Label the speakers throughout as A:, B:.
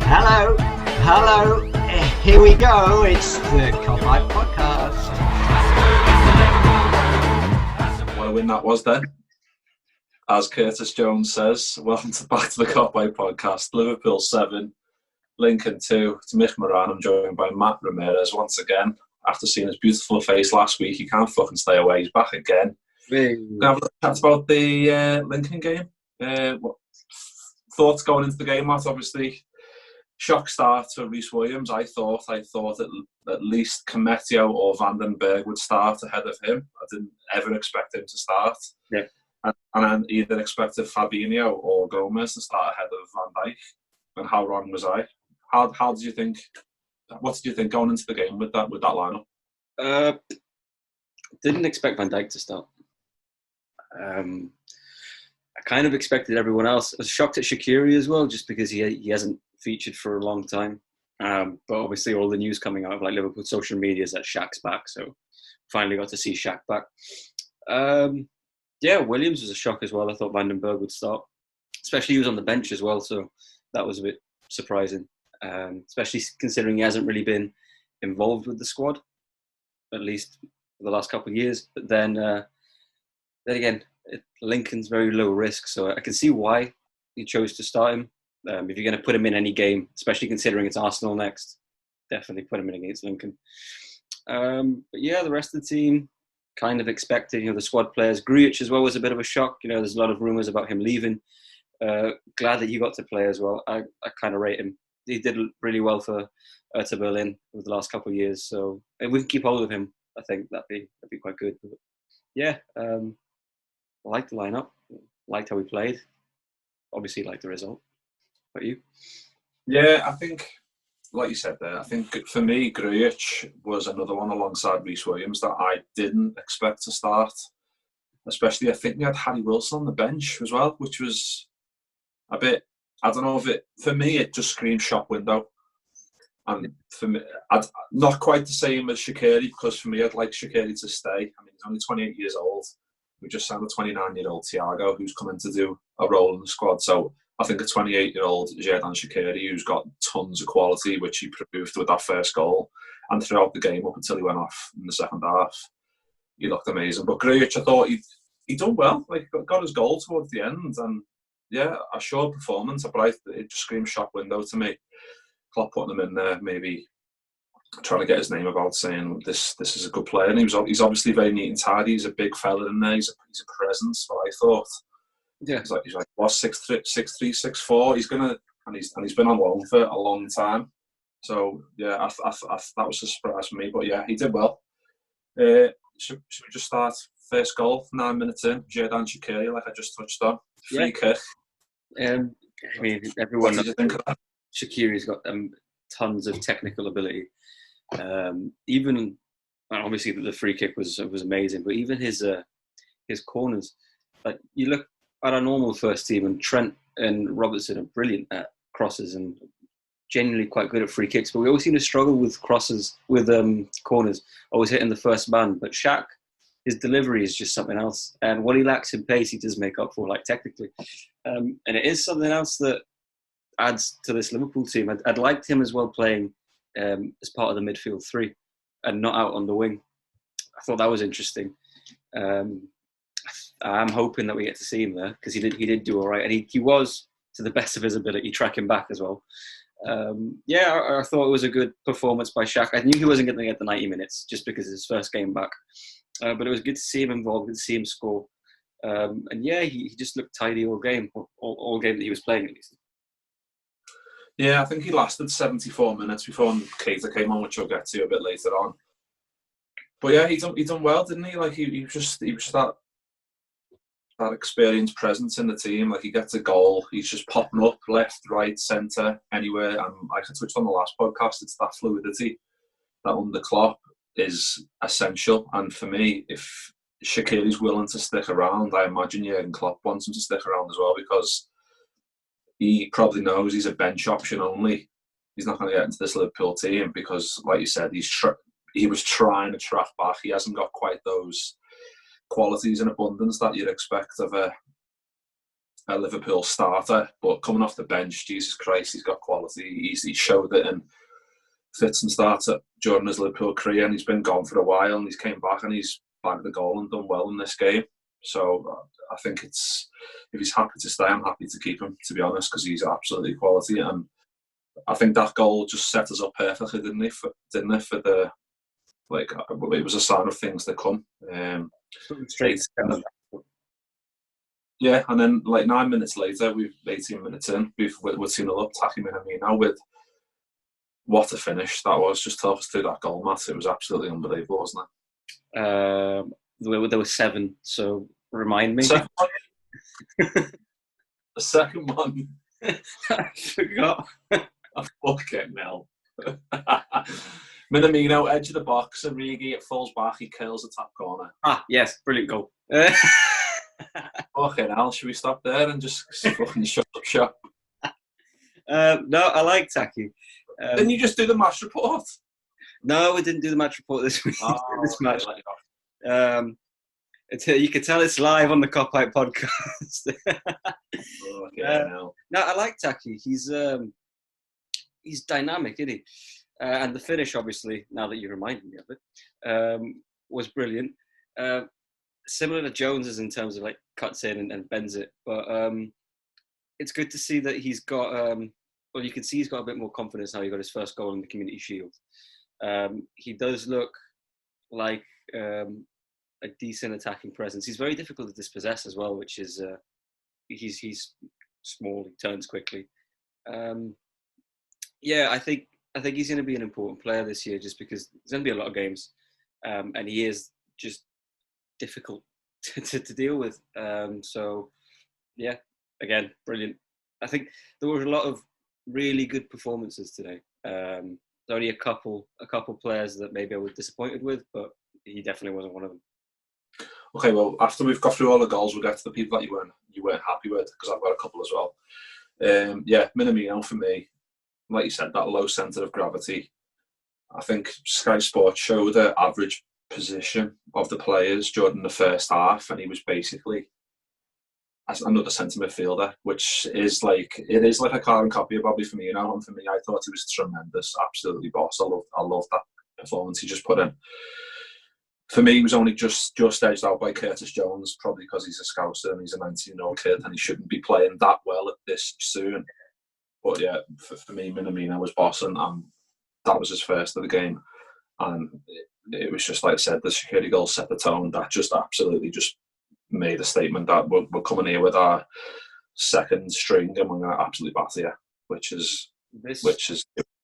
A: Hello, hello, here we go, it's the Kopite podcast.
B: What a win that was then. As Curtis Jones says, welcome back to the Carabao podcast. Liverpool 7, Lincoln 2. It's Mick Moran. I'm joined by Matt Ramirez once again. After seeing his beautiful face last week, he can't fucking stay away. He's back again. We're going to have a chat about the Lincoln game. What thoughts going into the game, Matt? Obviously, shock start for Rhys Williams. I thought at least Kometio or Vandenberg would start ahead of him. I didn't ever expect him to start.
C: Yeah.
B: And I either expected Fabinho or Gomez to start ahead of Van Dijk. And how wrong was I? How did you think? What did you think going into the game with that lineup?
C: Didn't expect Van Dijk to start. I kind of expected everyone else. I was shocked at Shaqiri as well, just because he hasn't featured for a long time. But obviously all the news coming out of like Liverpool social media is that Shaq's back, so finally got to see Shaq back. Yeah, Williams was a shock as well. I thought Vandenberg would start, especially he was on the bench as well, so that was a bit surprising. Especially considering he hasn't really been involved with the squad, at least for the last couple of years. But then again, Lincoln's very low risk, so I can see why he chose to start him. If you're going to put him in any game, especially considering it's Arsenal next, definitely put him in against Lincoln. But yeah, the rest of the team kind of expected, the squad players. Grujic as well was a bit of a shock. There's a lot of rumours about him leaving. Glad that he got to play as well. I kind of rate him. He did really well for Hertha Berlin over the last couple of years. So if we can keep hold of him, I think that'd be quite good. But yeah, I liked the lineup. Liked how we played. Obviously, liked the result. What about you?
B: Yeah, I think, like you said there, I think for me, Grujic was another one alongside Rhys Williams that I didn't expect to start. Especially, I think we had Harry Wilson on the bench as well, which was a bit, I don't know if for me, it just screamed shop window. And for me, not quite the same as Shaqiri, because for me, I'd like Shaqiri to stay. I mean, he's only 28 years old. We just signed a 29-year-old Thiago who's coming to do a role in the squad. So I think a 28-year-old Xherdan Shaqiri who's got tons of quality, which he proved with that first goal. And throughout the game, up until he went off in the second half, he looked amazing. But Grujic, I thought he done well. Like, got his goal towards the end. And yeah, a sure performance. But it just screams shop window to me. Klopp putting him in there, maybe trying to get his name about, saying this is a good player. And he's obviously very neat and tidy. He's a big fella in there. He's a presence. But I thought,
C: yeah,
B: he's like what, 6'3", 6'4". He's been on loan for a long time. So yeah, that was a surprise for me. But yeah, he did well. Should we just start? First goal, 9 minutes in. Xherdan Shaqiri, like I just touched on. Free kick.
C: I mean, everyone
B: What did you think of that?
C: Shaqiri's got tons of technical ability. Even obviously the free kick was amazing, but even his corners, like you look at our normal first team, and Trent and Robertson are brilliant at crosses and genuinely quite good at free kicks, but we always seem to struggle with crosses, with corners, always hitting the first man. But Shaq, his delivery is just something else, and what he lacks in pace, he does make up for, like technically, and it is something else that adds to this Liverpool team. I'd liked him as well playing as part of the midfield three and not out on the wing. I thought that was interesting. I'm hoping that we get to see him there, because he did do all right, and he was, to the best of his ability, tracking back as well. Yeah, I thought it was a good performance by Shaq. I knew he wasn't going to get the 90 minutes just because it's his first game back, but it was good to see him involved, good to see him score. And yeah, he just looked tidy all game that he was playing, at least.
B: Yeah, I think he lasted 74 minutes before Keita came on, which we'll get to a bit later on. But yeah, he done well, didn't he? Like he was just that experienced presence in the team. Like, he gets a goal, he's just popping up left, right, centre, anywhere. And like I touched on the last podcast, it's that fluidity that under Klopp is essential. And for me, if Shaqiri's willing to stick around, I imagine Jurgen Klopp wants him to stick around as well, because he probably knows he's a bench option only. He's not going to get into this Liverpool team because, like you said, he was trying to track back. He hasn't got quite those qualities in abundance that you'd expect of a a Liverpool starter, but coming off the bench, Jesus Christ, he's got quality. He showed it in fits and starts during his Liverpool career, and he's been gone for a while, and he's came back and he's bagged the goal and done well in this game. So I think if he's happy to stay, I'm happy to keep him, to be honest, because he's absolutely quality. And I think that goal just set us up perfectly, didn't it? For the it was a sign of things to come.
C: Straight.
B: Yeah, and then 9 minutes later, 18 minutes in, we're 2-0 up, Takumi Minamino with what a finish that was. Just help us through that goal, Matt. It was absolutely unbelievable, wasn't it?
C: There were 7, so remind me.
B: The second one.
C: I forgot.
B: Fucking hell. Minamino, edge of the box, and Rhys, it falls back, he kills the top corner.
C: Yes, brilliant goal.
B: Fucking hell, should we stop there and just fucking shut up shop?
C: No, I like Taki.
B: Didn't you just do the match report?
C: No, we didn't do the match report this week. This match. You can tell it's live on the Kopite podcast. No, I like Taki. He's dynamic, isn't he? And the finish, obviously, now that you reminded me of it, was brilliant. Similar to Jones's in terms of cuts in and bends it, but it's good to see that he's got. You can see he's got a bit more confidence now. He got his first goal in the Community Shield. He does look like a decent attacking presence. He's very difficult to dispossess as well, which is he's small. He turns quickly. I think he's going to be an important player this year, just because there's going to be a lot of games, and he is just difficult to deal with. Again, brilliant. I think there were a lot of really good performances today. There's only a couple players that maybe I was disappointed with, but he definitely wasn't one of them.
B: Okay, well, after we've got through all the goals, we'll get to the people that you weren't happy with, because I've got a couple as well. Minamino for me, like you said, that low centre of gravity. I think Sky Sports showed the average position of the players during the first half, and he was basically as another centre midfielder, which is like a carbon copy of Bobby Firmino. And for me, I thought he was tremendous, absolutely boss. I love that performance he just put in. For me, he was only just edged out by Curtis Jones, probably because he's a Scouser and he's a 19-year-old kid and he shouldn't be playing that well at this soon. But yeah, for me, Minamino was bossing, and that was his first of the game. And it was just like I said, the security goal set the tone. That just absolutely just made a statement that we're coming here with our second string and we're going to absolutely batter you, which is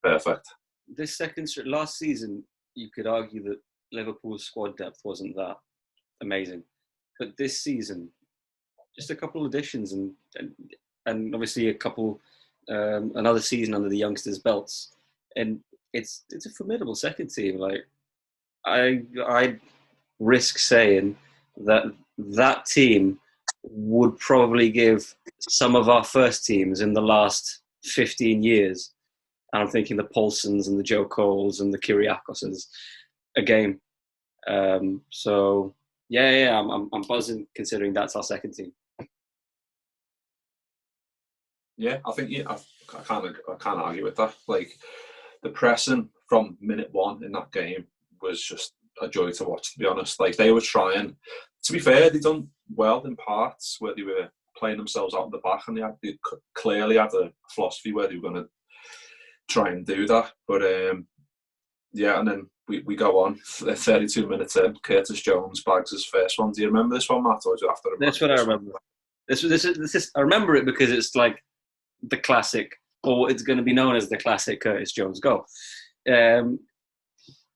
B: perfect.
C: This second string, last season, you could argue that Liverpool's squad depth wasn't that amazing, but this season, just a couple of additions and obviously a couple another season under the youngsters' belts, and it's a formidable second team. Like I risk saying that team would probably give some of our first teams in the last 15 years, and I'm thinking the Paulsons and the Joe Coles and the Kyriakoses, a game. I'm buzzing considering that's our second team.
B: Yeah, I think I can't argue with that. Like, the pressing from minute one in that game was just a joy to watch, to be honest. Like, they were trying. To be fair, they done well in parts where they were playing themselves out of the back, and they clearly had a philosophy where they were going to try and do that. But and then we go on. 32 minutes in, Curtis Jones bags his first one. Do you remember this one, Matt? Or was it after?
C: That's what I remember. This is. I remember it because it's like the classic, or it's going to be known as the classic Curtis Jones goal.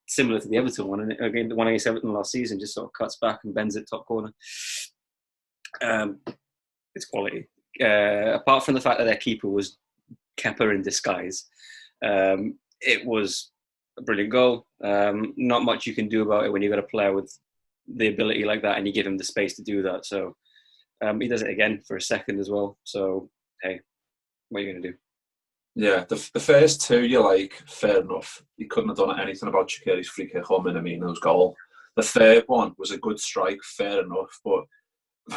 C: Similar to the Everton one, and again, the one against Everton last season, just sort of cuts back and bends it top corner. It's quality. Apart from the fact that their keeper was Kepa in disguise, it was a brilliant goal. Not much you can do about it when you've got a player with the ability like that and you give him the space to do that. So he does it again for a second as well. So, hey, what are you going to do?
B: Yeah, the first two, you're like, fair enough. You couldn't have done anything about Shaqiri's free kick or Minamino's goal. The third one was a good strike, fair enough. But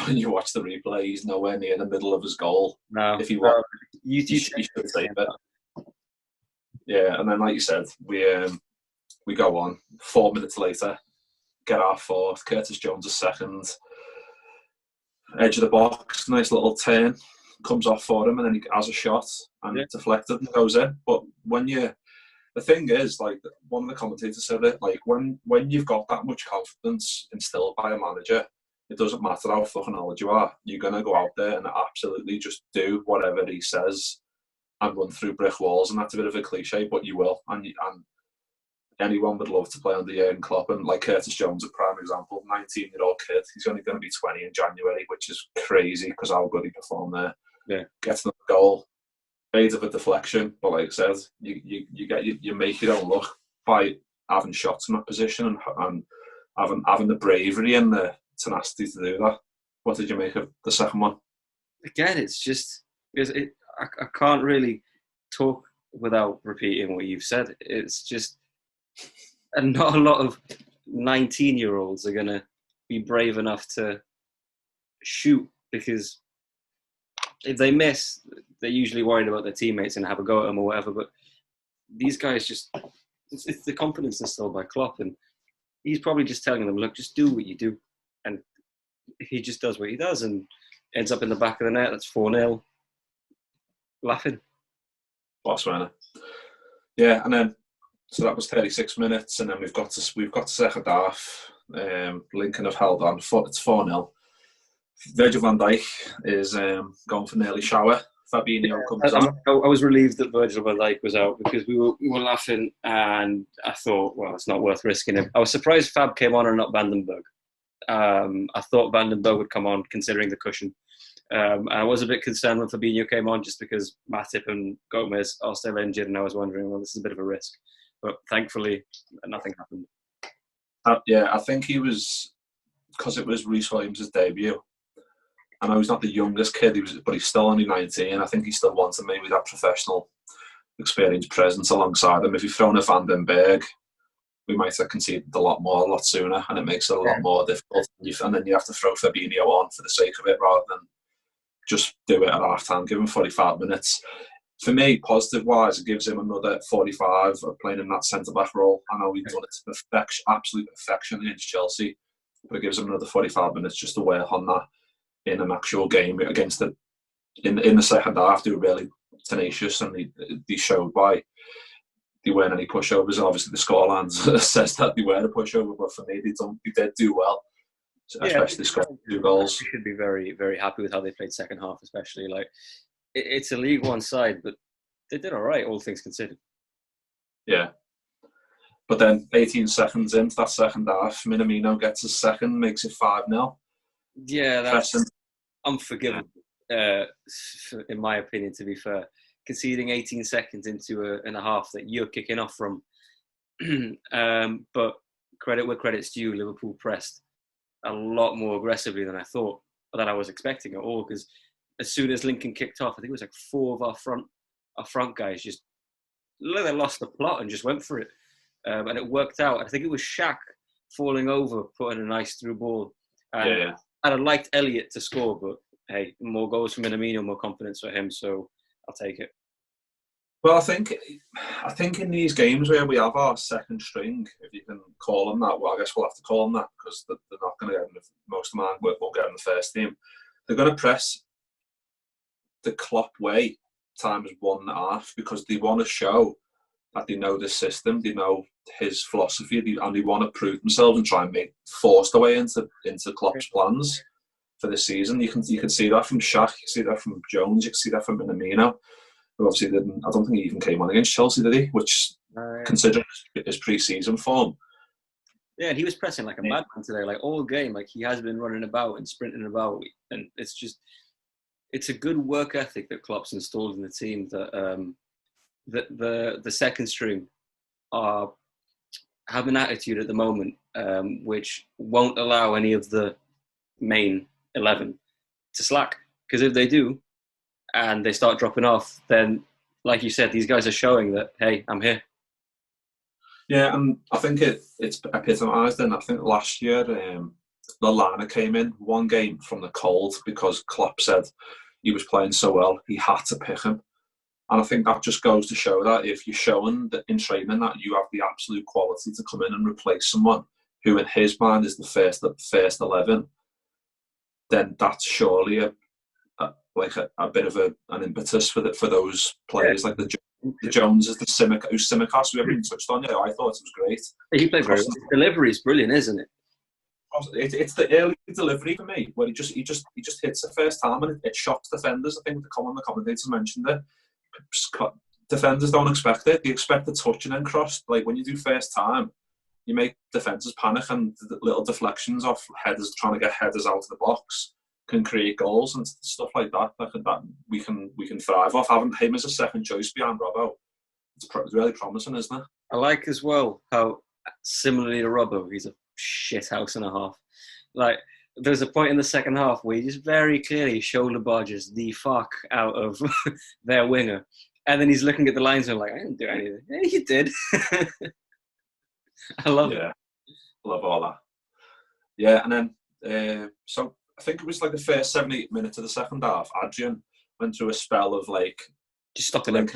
B: when you watch the replay, he's nowhere near the middle of his goal.
C: No,
B: if he was,
C: you
B: he should save it. Yeah, and then like you said, we go on. 4 minutes later, get our fourth. Curtis Jones a second. Edge of the box, nice little turn, comes off for him, and then he has a shot and deflected and goes in. But the thing is, like one of the commentators said it, like when you've got that much confidence instilled by a manager, it doesn't matter how fucking old you are. You're gonna go out there and absolutely just do whatever he says and run through brick walls. And that's a bit of a cliche, but you will. And anyone would love to play under Jurgen Klopp. And like Curtis Jones, a prime example, 19-year-old kid. He's only going to be 20 in January, which is crazy because how good he performed there.
C: Yeah,
B: gets the goal. Made of a deflection, but like I said, you make your own luck by having shots in that position and having the bravery and the tenacity to do that. What did you make of the second one?
C: Again, it's just because I can't really talk without repeating what you've said. It's just, and not a lot of 19-year-olds are gonna be brave enough to shoot, because if they miss, they're usually worried about their teammates and have a go at them or whatever. But these guys it's the confidence instilled by Klopp, and he's probably just telling them, look, just do what you do. And he just does what he does and ends up in the back of the net. That's 4-0. Laughing.
B: Boss winner. Yeah, and then so that was 36 minutes, and then we've got to second half. Lincoln have held on. It's 4-0. Virgil van Dijk is going for an early shower. Fabinho comes on.
C: I was relieved that Virgil van Dijk was out, because we were laughing, and I thought, well, it's not worth risking him. I was surprised Fab came on and not Vandenberg. I thought Vandenberg would come on considering the cushion. I was a bit concerned when Fabinho came on, just because Matip and Gomez are still injured, and I was wondering, well, this is a bit of a risk. But thankfully, nothing happened.
B: I think he was, because it was Rhys Williams' debut. I know he's not the youngest kid, but he's still only 19. I think he still wanted maybe that professional experience presence alongside him. If you've thrown a Vandenberg, we might have conceded a lot sooner, and it makes it a lot more difficult. And then you have to throw Fabinho on for the sake of it, rather than just do it at half time, give him 45 minutes. For me, positive-wise, it gives him another 45 of playing in that centre-back role. I know he's done it to perfection, absolute perfection against Chelsea, but it gives him another 45 minutes just to work on that in an actual game against it. In the second half, they were really tenacious, and they showed why there weren't any pushovers. And obviously, the scoreline says that they were a pushover, but for me, they did do well, especially scoring 2 goals.
C: We should be very, very happy with how they played second half, especially. Like, it's a League One side, but they did all right, all things considered. Yeah.
B: But then 18 seconds into that second half, Minamino gets his second, makes it 5-0.
C: Yeah, that's unforgivable, in my opinion, to be fair. Conceding 18 seconds into a half that you're kicking off from. But credit where credit's due, Liverpool pressed a lot more aggressively than I thought, or that I was expecting at all, because as soon as Lincoln kicked off, I think it was like 4 of our front guys just lost the plot and just went for it. And it worked out. I think it was Shaq falling over, putting a nice through ball. And I'd have liked Elliott to score, but hey, more goals from Minamino, more confidence for him, so I'll take it.
B: Well, I think in these games where we have our second string, if you can call them that, well, I guess we'll have to call them that, because they're not going to get in most of them won't get in the first team. They're going to press the Klopp way times 1.5, because they want to show that they know the system, they know his philosophy, and they want to prove themselves and try and force their way into Klopp's plans for this season. You can see that from Shaq, you can see that from Jones, you can see that from Minamino, who obviously didn't. I don't think he even came on against Chelsea, did he? Which, considering his pre-season form.
C: Yeah, and he was pressing like a madman today, like all game. Like, he has been running about and sprinting about, and it's a good work ethic that Klopp's installed in the team, that the second string have an attitude at the moment which won't allow any of the main 11 to slack. Because if they do, and they start dropping off, then, like you said, these guys are showing that, hey, I'm here. Yeah,
B: and I think it's epitomised. And I think last year, Lallana came in one game from the cold because Klopp said he was playing so well, he had to pick him. And I think that just goes to show that if you're showing that in training that you have the absolute quality to come in and replace someone who in his mind is the first 11, then that's surely a bit of an impetus for those players like the Joneses, the Tsimikas, we haven't even touched on yet. I thought it was great.
C: He played very well. His delivery is brilliant, isn't it?
B: It's the early delivery for me where he just hits the first time and it shocks defenders. I think the commentators mentioned it. Defenders don't expect it. They expect the touch and then cross. Like when you do first time, you make defenders panic, and the little deflections off headers trying to get headers out of the box can create goals and stuff like that. That we can thrive off. Having him as a second choice behind Robbo, it's really promising, isn't it?
C: I like as well how similarly to Robbo, he's a shit house and a half. Like there's a point in the second half where he just very clearly shoulder barges the fuck out of their winger, and then he's looking at the linesman like, I didn't do anything. Yeah, you did. I love it.
B: Love all that. Yeah, and then so I think it was like the first 7-8 minutes of the second half, Adrian went through a spell of like
C: just stopping him.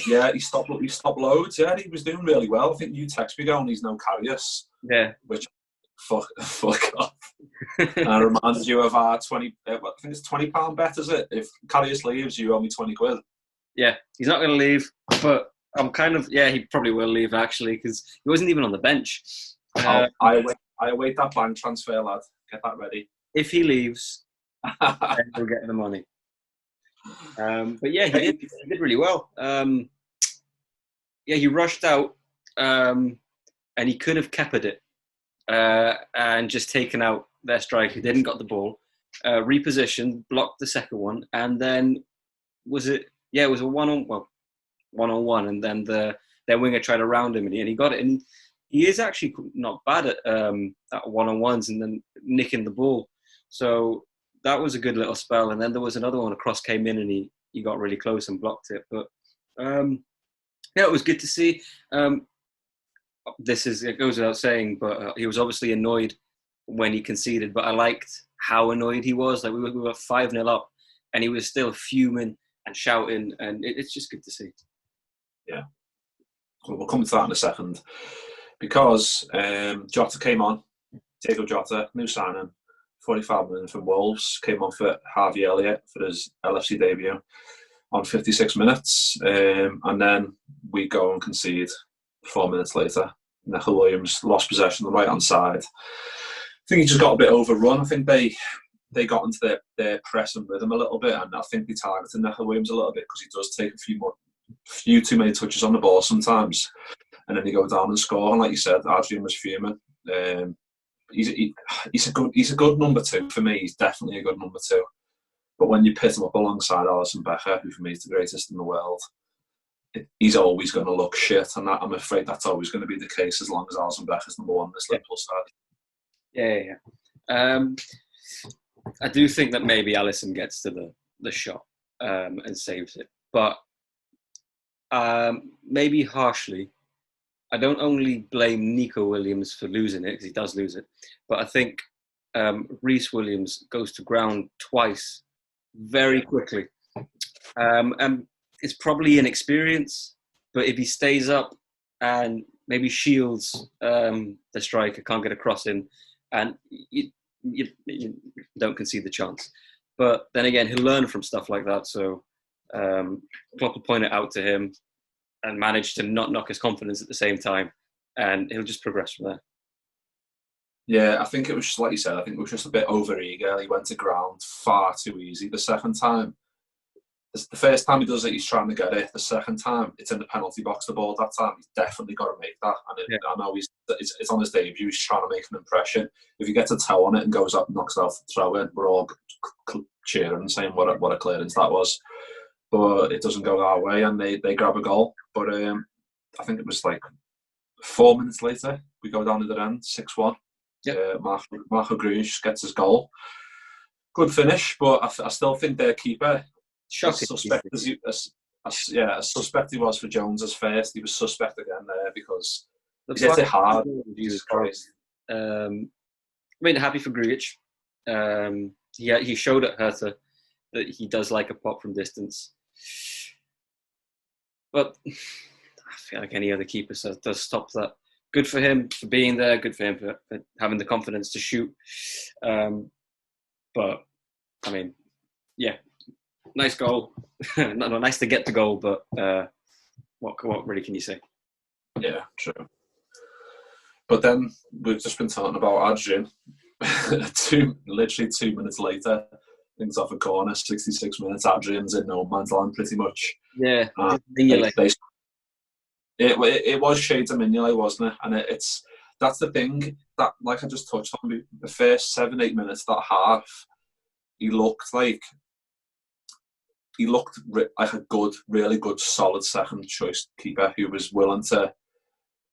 B: Yeah, he stopped loads. Yeah, he was doing really well. I think you text me going, he's no Karius.
C: Yeah.
B: Which fuck off. And it reminds you of our 20. I think it's £20 bet, is it? If Karius leaves, you owe me 20 quid.
C: Yeah, he's not going to leave, but I'm kind of he probably will leave actually because he wasn't even on the bench.
B: I await that bank transfer, lad. Get that ready.
C: If he leaves, then we'll get the money. But yeah, he did really well. He rushed out, and he could have kept it and just taken out their striker. Didn't got the ball, repositioned, blocked the second one, and then it was a one-on-one, and then their winger tried to round him, and he got it. And he is actually not bad at one-on-ones and then nicking the ball. So that was a good little spell. And then there was another one, a cross came in and he got really close and blocked it. But it was good to see. It goes without saying, but he was obviously annoyed when he conceded. But I liked how annoyed he was. Like we were 5-0 up, and he was still fuming and shouting, and it's just good to see.
B: Yeah, well, we'll come to that in a second because Jota came on. Diego Jota, new signing, 45 million from Wolves, came on for Harvey Elliott for his LFC debut on 56 minutes, and then we go and concede 4 minutes later. Neil Williams lost possession on the right hand side. I think he just got a bit overrun. I think they got into their press and rhythm a little bit, and I think they targeted Neil Williams a little bit because he does take a few too many touches on the ball sometimes, and then they go down and score. And like you said, Adrian was fuming. He's a good number 2 for me. He's definitely a good number 2. But when you pit him up alongside Alisson Becker, who for me is the greatest in the world, he's always going to look shit, and I'm afraid that's always going to be the case as long as Alisson Becker's number 1 in this Liverpool side.
C: Yeah. I do think that maybe Alisson gets to the shot and saves it, but maybe harshly. I don't only blame Nico Williams for losing it, because he does lose it, but I think Rhys Williams goes to ground twice very quickly. And it's probably inexperience, but if he stays up and maybe shields the striker, can't get a cross in, and you don't concede the chance. But then again, he'll learn from stuff like that. So Klopp will point it out to him and manage to not knock his confidence at the same time, and he'll just progress from there.
B: Yeah, I think it was just like you said. I think it was just a bit over-eager. He went to ground far too easy. The second time, the first time he does it, he's trying to get it. The second time, it's in the penalty box. The ball that time, he's definitely got to make that. And I know it's on his debut. He's trying to make an impression. If he gets a toe on it and goes up, knocks it off the throw in, we're all cheering and saying what a clearance that was. But it doesn't go our way, and they grab a goal. But I think it was like 4 minutes later, we go down to the end, 6-1. Yeah, Marco Rhys gets his goal. Good finish, but I still think their keeper,
C: shocking.
B: As suspect he was for Jones's first, he was suspect again there because he hit it hard. Jesus Christ.
C: mean, happy for Grujic. He showed at Hertha that he does like a pop from distance. But I feel like any other keeper does stop that. Good for him for being there. Good for him for having the confidence to shoot. But, I mean, yeah, nice goal. No, nice to get the goal, but what really can you say?
B: Yeah, true. But then we've just been talking about Adrian. Literally 2 minutes later, things off a corner, 66 minutes, Adrian's in no man's land pretty much.
C: Yeah,
B: it was shades of Mignolet, wasn't it? And that's the thing that, like I just touched on, the first 7-8 minutes, that half, he looked like a good, really good, solid second choice keeper who was willing to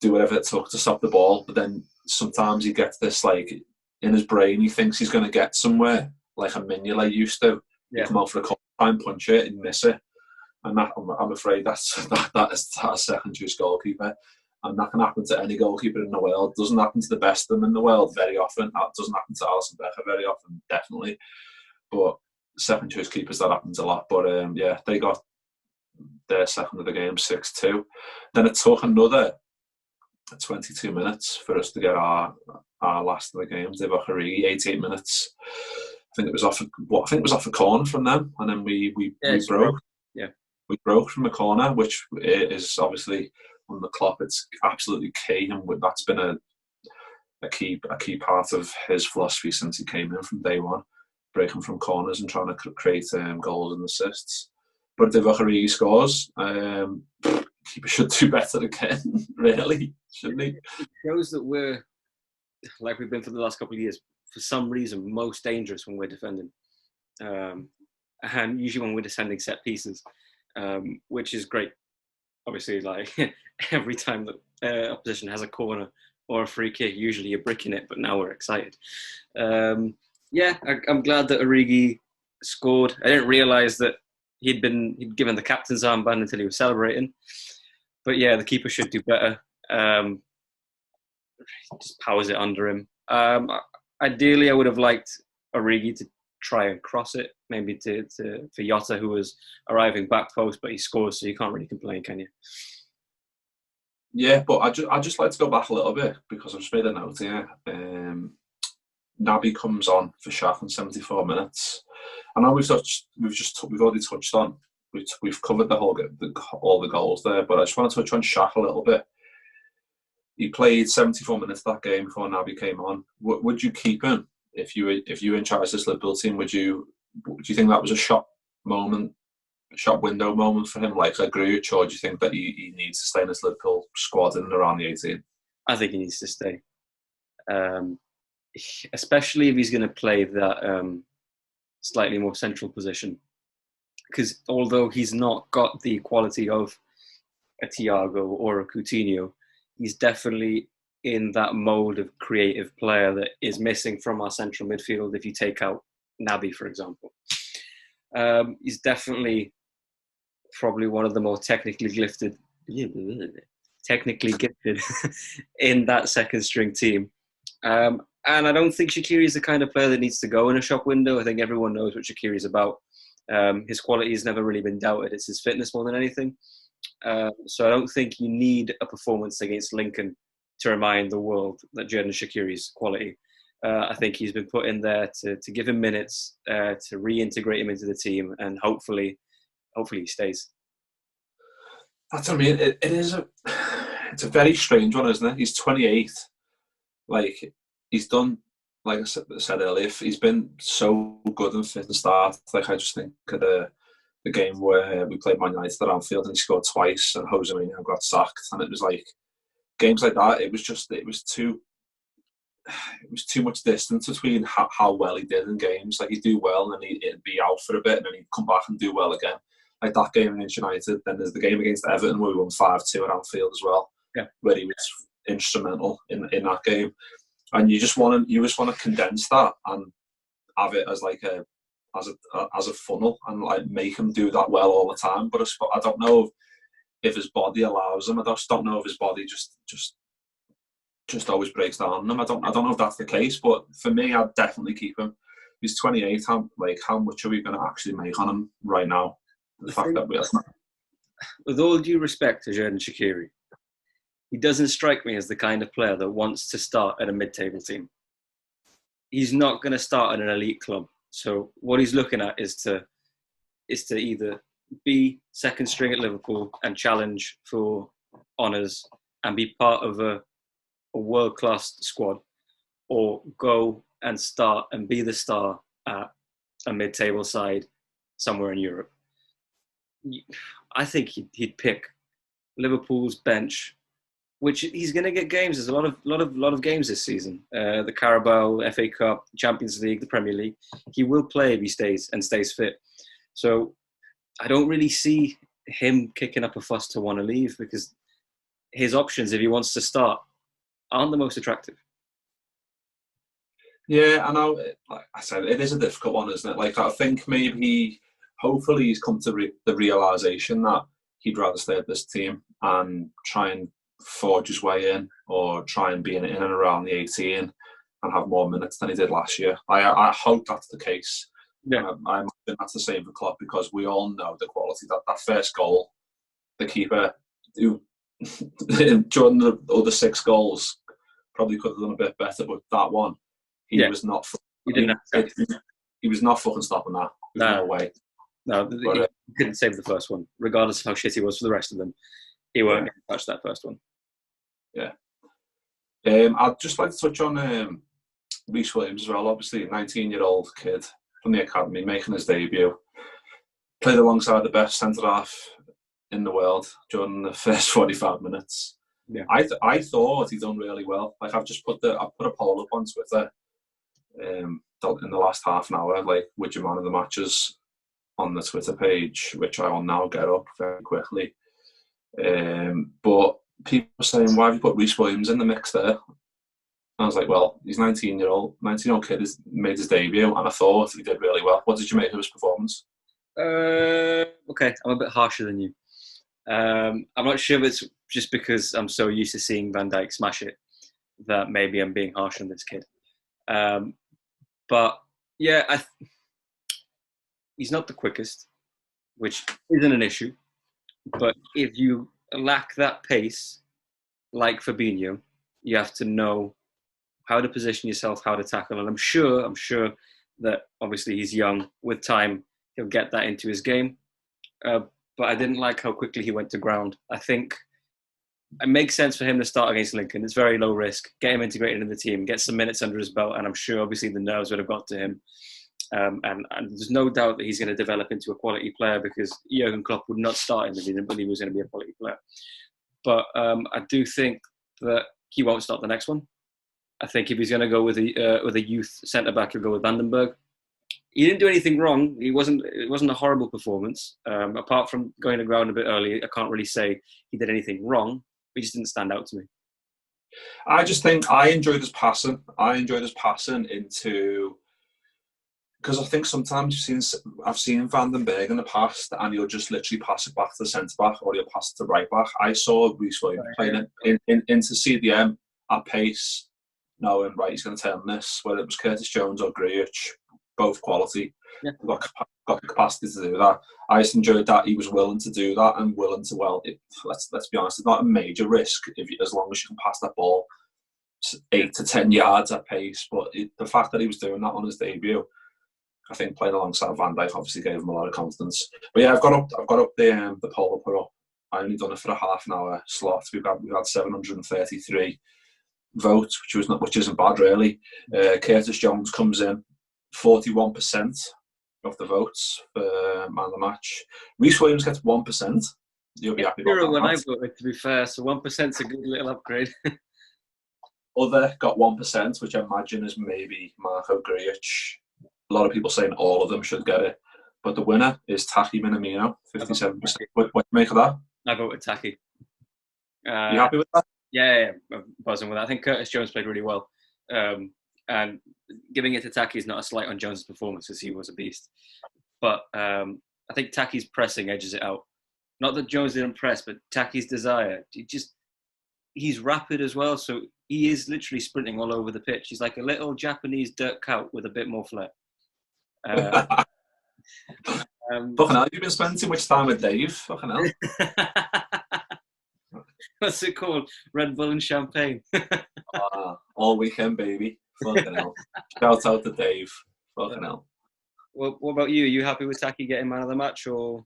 B: do whatever it took to stop the ball. But then sometimes he gets this, like, in his brain, he thinks he's going to get somewhere, like a Mignolet used to. Yeah. Come out for a couple of time, punch it, and miss it. And that, I'm afraid that is a second choice goalkeeper. And that can happen to any goalkeeper in the world. It doesn't happen to the best of them in the world very often. That doesn't happen to Alisson Becker very often, definitely. But second choice keepers, that happens a lot. But yeah, they got their second of the game, 6-2. Then it took another 22 minutes for us to get our last of the game. Divock Origi, 88 minutes. I think it was off a corner from them, and then we broke.
C: Yeah,
B: we broke from a corner, which is obviously on the clock. It's absolutely key, and that's been a key part of his philosophy since he came in from day one, breaking from corners and trying to create goals and assists. But Divock Origi scores. Keeper should do better again, really, shouldn't he?
C: It shows that we're, like we've been for the last couple of years, for some reason, most dangerous when we're defending. And usually when we're defending set pieces, which is great. Obviously, like every time the opposition has a corner or a free kick, usually you're bricking it, but now we're excited. I'm glad that Origi scored. I didn't realise that he'd given the captain's armband until he was celebrating. But yeah, the keeper should do better. Just powers it under him. Ideally, I would have liked Origi to try and cross it, maybe for Jota, who was arriving back post, but he scores, so you can't really complain, can you?
B: Yeah, but I just like to go back a little bit because I've just made a note here. Naby comes on for Shaq in 74 minutes. I know we've already touched on. We've covered all the goals there, but I just want to touch on Shaq a little bit. He played 74 minutes that game before Naby came on. Would you keep him if you were in charge of this Liverpool team? Do you think that was a shop window moment for him, like a Grujic, or do you think that he needs to stay in this Liverpool squad in and around the 18?
C: I think he needs to stay, especially if he's going to play that slightly more central position. Because although he's not got the quality of a Thiago or a Coutinho, he's definitely in that mould of creative player that is missing from our central midfield if you take out Naby, for example. He's definitely probably one of the more technically gifted in that second string team. And I don't think Shaqiri is the kind of player that needs to go in a shop window. I think everyone knows what Shaqiri is about. His quality has never really been doubted. It's his fitness more than anything. So I don't think you need a performance against Lincoln to remind the world that Xherdan Shaqiri's quality. I think he's been put in there to give him minutes, to reintegrate him into the team, and hopefully he stays.
B: That's what I mean. It's a very strange one, isn't it? He's 28. Like, he's done, like I said earlier, he's been so good and fit to start. Like, I just think of the game where we played Man United at Anfield and he scored twice and Jose Mourinho got sacked, and it was like games like that. It was too much distance between how well he did in games. Like, he'd do well and then he'd be out for a bit and then he'd come back and do well again. Like that game against United. Then there's the game against Everton where we won 5-2 at Anfield as well, where he was instrumental in that game. And you just want to condense that and have it as like as a funnel and like make him do that well all the time. But I don't know if his body allows him. I just don't know if his body just just always breaks down on him. I don't know if that's the case, but for me, I'd definitely keep him. He's 28. How much are we going to actually make on him right now? The fact that we're not.
C: With all due respect to Xherdan Shaqiri, he doesn't strike me as the kind of player that wants to start at a mid-table team. He's not going to start at an elite club. So what he's looking at is to either be second string at Liverpool and challenge for honours and be part of a world-class squad, or go and start and be the star at a mid-table side somewhere in Europe. I think he'd pick Liverpool's bench, which he's going to get games. There's a lot of games this season. The Carabao, FA Cup, Champions League, the Premier League. He will play if he stays fit. So I don't really see him kicking up a fuss to want to leave, because his options, if he wants to start, aren't the most attractive.
B: Yeah, I know. Like I said, it is a difficult one, isn't it? Like, I think maybe, hopefully, he's come to the realisation that he'd rather stay at this team and try and forge his way in, or try and be in and around the 18 and have more minutes than he did last year. I hope that's the case.
C: Yeah,
B: I imagine that's the same for Klopp, because we all know the quality. That first goal, the keeper, who during the other 6 goals probably could have done a bit better, but that one, he was not.
C: He didn't.
B: He was not fucking stopping that. There's no way.
C: No, he couldn't save the first one, regardless of how shit he was for the rest of them. He won't touch that first one.
B: Yeah. I'd just like to touch on Rhys Williams as well. Obviously, a 19-year-old kid from the academy making his debut. Played alongside the best centre-half in the world during the first 45 minutes.
C: Yeah.
B: I thought he'd done really well. Like, I put a poll up on Twitter in the last half an hour, like, which are man of the matches on the Twitter page, which I will now get up very quickly. But people were saying, why have you put Rhys Williams in the mix there? I was like, well, he's 19-year-old kid has made his debut, and I thought he did really well. What did you make of his performance?
C: Okay, I'm a bit harsher than you. I'm not sure if it's just because I'm so used to seeing Van Dijk smash it that maybe I'm being harsh on this kid. But yeah, he's not the quickest, which isn't an issue. But if you lack that pace, like Fabinho, you have to know how to position yourself, how to tackle. And I'm sure that obviously he's young. With time, he'll get that into his game. But I didn't like how quickly he went to ground. I think it makes sense for him to start against Lincoln. It's very low risk. Get him integrated in the team, get some minutes under his belt, and I'm sure obviously the nerves would have got to him. And there's no doubt that he's going to develop into a quality player, because Jurgen Klopp would not start him if he didn't believe he was going to be a quality player. But I do think that he won't start the next one. I think if he's going to go with a youth centre back, he'll go with Vandenberg. He didn't do anything wrong. It wasn't a horrible performance. Apart from going to ground a bit early, I can't really say he did anything wrong. He just didn't stand out to me.
B: I just think I enjoyed his passing. Into, because I think sometimes I've seen Vandenberg in the past, and he'll just literally pass it back to the centre back, or he'll pass it to right back. I saw Rhys Williams playing into CDM at pace, knowing, right, he's going to turn this, whether it was Curtis Jones or Grujic, both quality.
C: Yeah.
B: Got the capacity to do that. I just enjoyed that he was willing to do that, and willing to, let's be honest, it's not a major risk as long as you can pass that ball 8 to 10 yards at pace. But the fact that he was doing that on his debut, I think playing alongside Van Dijk obviously gave him a lot of confidence. But yeah, I've got up the poll I put up. I only done it for a half an hour slot. We've had 733 votes, which isn't bad really. Curtis Jones comes in 41% of the votes for man of the match. Rhys Williams gets 1%. You'll be happy about that.
C: When I voted, to be fair, so 1%'s a good little upgrade.
B: Other got 1%, which I imagine is maybe Marco Grujic. A lot of people saying all of them should get it, but the winner is Takumi Minamino, 57%. What do you make of that?
C: I voted Taki.
B: You happy with that?
C: Yeah, I'm buzzing with that. I think Curtis Jones played really well. And giving it to Taki is not a slight on Jones' performance, because he was a beast. But I think Taki's pressing edges it out. Not that Jones didn't press, but Taki's desire. He's rapid as well. So he is literally sprinting all over the pitch. He's like a little Japanese dirt cow with a bit more flair.
B: Fucking hell, you've been spending too much time with Dave. Fucking hell.
C: What's it called? Red Bull and champagne.
B: All weekend, baby. Fucking hell. Shout out to Dave. Fucking hell.
C: Well, what about you? Are you happy with Taki getting man of the match, or?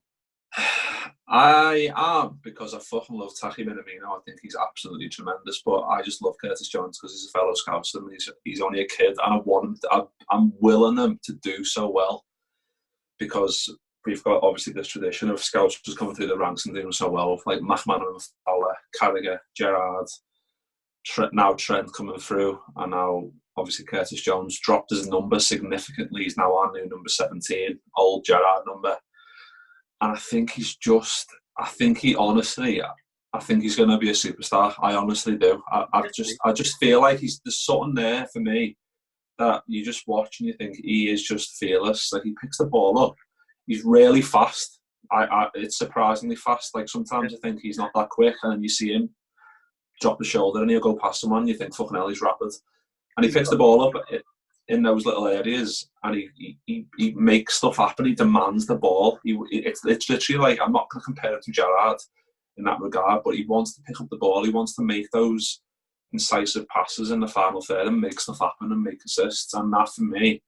B: I am, because I fucking love Takumi Minamino. I think he's absolutely tremendous, but I just love Curtis Jones because he's a fellow Scouser and he's only a kid, and I want him I'm willing him to do so well, because we've got obviously this tradition of Scouts just coming through the ranks and doing so well, like McManaman, Fowler, Carragher, Gerrard, now Trent coming through, and now obviously Curtis Jones dropped his number significantly. He's now our new number 17, old Gerrard number. And I think he's going to be a superstar. I honestly do. I just feel like there's something there for me that you just watch and you think he is just fearless. Like, he picks the ball up. He's really fast. It's surprisingly fast. Like, sometimes I think he's not that quick, and then you see him drop the shoulder and he'll go past someone and you think, fucking hell, he's rapid. And he picks the ball up in those little areas, and he makes stuff happen. He demands the ball. It's literally like, I'm not going to compare it to Gerrard in that regard, but he wants to pick up the ball. He wants to make those incisive passes in the final third and make stuff happen and make assists. And that, for me,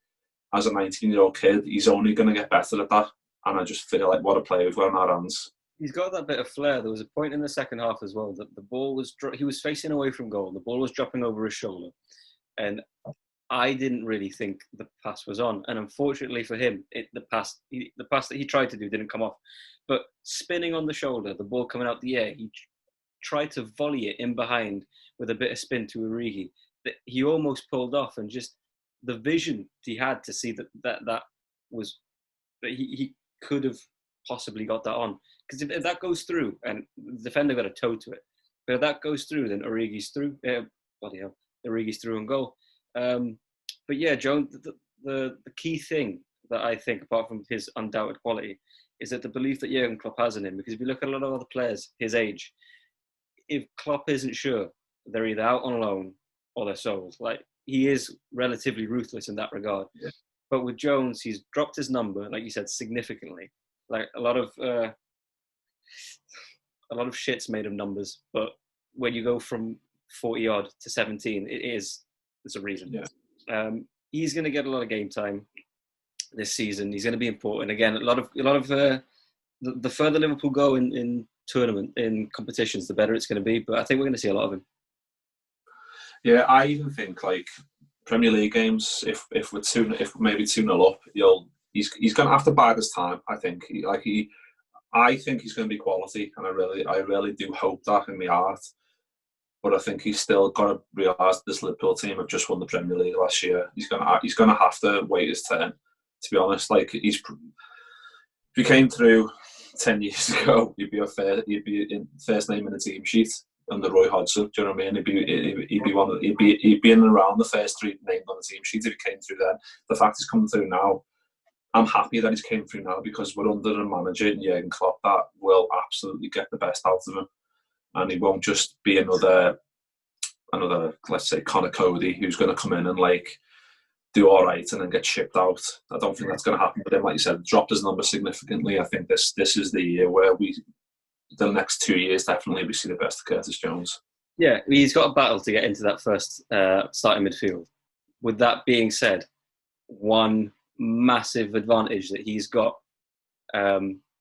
B: as a 19-year-old kid, he's only going to get better at that. And I just feel like, what a player we've got in our hands.
C: He's got that bit of flair. There was a point in the second half as well that the ball was he was facing away from goal. The ball was dropping over his shoulder, and I didn't really think the pass was on. And unfortunately for him, the pass that he tried to do didn't come off. But spinning on the shoulder, the ball coming out the air, he tried to volley it in behind with a bit of spin to Origi that he almost pulled off. And just the vision he had to see that he could have possibly got that on. Because if that goes through, and the defender got a toe to it, but if that goes through, then Origi's through. Bloody hell, Origi's through and goal. But yeah, Jones, the key thing that I think, apart from his undoubted quality, is that the belief that Jurgen Klopp has in him. Because if you look at a lot of other players his age, if Klopp isn't sure, they're either out on loan or they're sold. Like, he is relatively ruthless in that regard. Yeah. But with Jones, he's dropped his number, like you said, significantly. Like, a lot of shit's made of numbers, but when you go from 40 odd to 17, there's a reason. Yeah. He's going to get a lot of game time this season. He's going to be important. Again, a lot of the further Liverpool go in competitions, the better it's going to be. But I think we're going to see a lot of him.
B: Yeah, I even think, like, Premier League games, if maybe 2-0 up, he's going to have to bide his time. I think I think he's going to be quality, and I really do hope that in my heart. But I think he's still got to realise this Liverpool team have just won the Premier League last year. He's going to have to wait his turn. To be honest, like, if he came through 10 years ago, he'd be in first name in the team sheet under Roy Hodgson. Do you know what I mean? He'd be in and around the first three named on the team sheet if he came through then. The fact he's coming through now, I'm happy that he's came through now, because we're under a manager in Jurgen Klopp that will absolutely get the best out of him, and he won't just be another let's say Connor Cody who's going to come in and like do all right and then get shipped out. I don't think that's going to happen. But then, like you said, dropped his number significantly. I think this is the year where the next 2 years definitely we see the best of Curtis Jones. Yeah,
C: he's got a battle to get into that first starting midfield. With that being said, one massive advantage that he's got,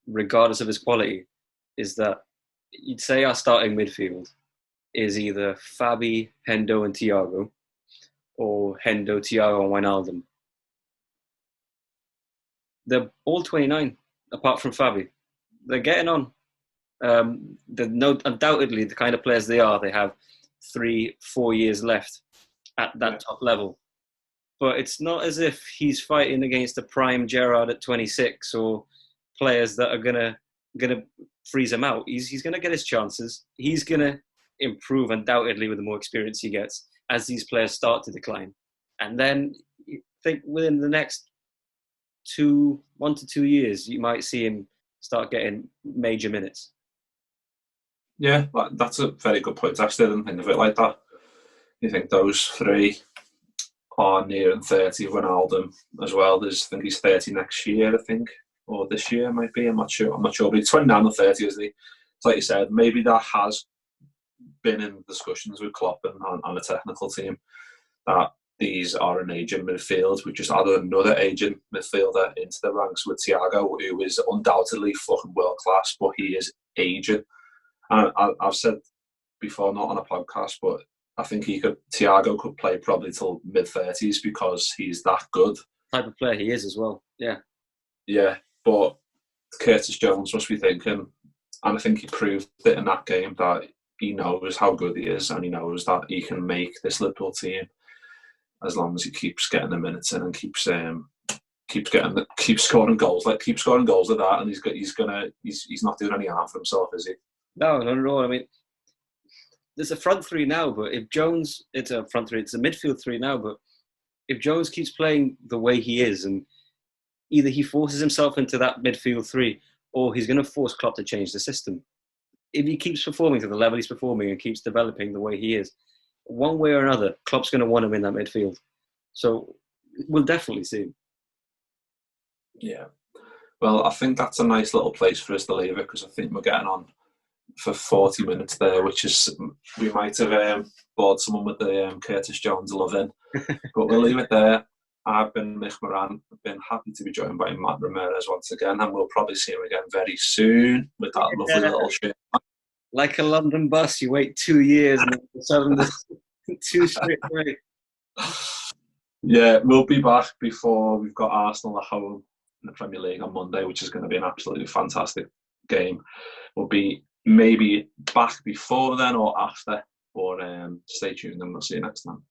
C: regardless of his quality, is that you'd say our starting midfield is either Fabi, Hendo and Thiago, or Hendo, Thiago and Wijnaldum. They're all 29, apart from Fabi. They're getting on. Undoubtedly, the kind of players they are, they have 3-4 years left at that top level. But it's not as if he's fighting against a prime Gerrard at 26 or players that are gonna freeze him out. He's gonna get his chances. He's gonna improve undoubtedly with the more experience he gets as these players start to decline. And then I think within the next 1 to 2 years, you might see him start getting major minutes.
B: Yeah, that's a very good point. Actually, I didn't think of it like that. You think those three are nearing 30. Ronaldo as well. I think he's 30 next year, I think, or this year might be. I'm not sure. But he's 29 or 30, isn't he? It's like you said, maybe that has been in discussions with Klopp and on the technical team that these are an aging midfield. We just added another aging midfielder into the ranks with Thiago, who is undoubtedly fucking world class, but he is aging. And I've said before, not on a podcast, but I think Thiago could play probably till mid-30s because he's that good.
C: Type of player he is as well. Yeah.
B: Yeah, but Curtis Jones must be thinking, and I think he proved it in that game, that he knows how good he is and he knows that he can make this Liverpool team as long as he keeps getting the minutes in and keeps scoring goals like that, and he's not doing any harm for himself, is he?
C: No, not at all. I mean, there's a front three now, but if Jones, it's a midfield three now, but if Jones keeps playing the way he is, and either he forces himself into that midfield three, or he's going to force Klopp to change the system. If he keeps performing to the level he's performing and keeps developing the way he is, one way or another, Klopp's going to want him in that midfield. So we'll definitely see him.
B: Yeah. Well, I think that's a nice little place for us to leave it, because I think we're getting on for 40 minutes there, which is, we might have bored someone with the Curtis Jones loving. But we'll leave it there. I've been Mick Moran. I've been happy to be joined by Matt Ramirez once again, and we'll probably see him again very soon with that lovely little shit.
C: Like a London bus, you wait 2 years and then suddenly 2 straight away.
B: Yeah, we'll be back before we've got Arsenal at home in the Premier League on Monday, which is going to be an absolutely fantastic game. We'll be maybe back before then or after, but stay tuned and we'll see you next time.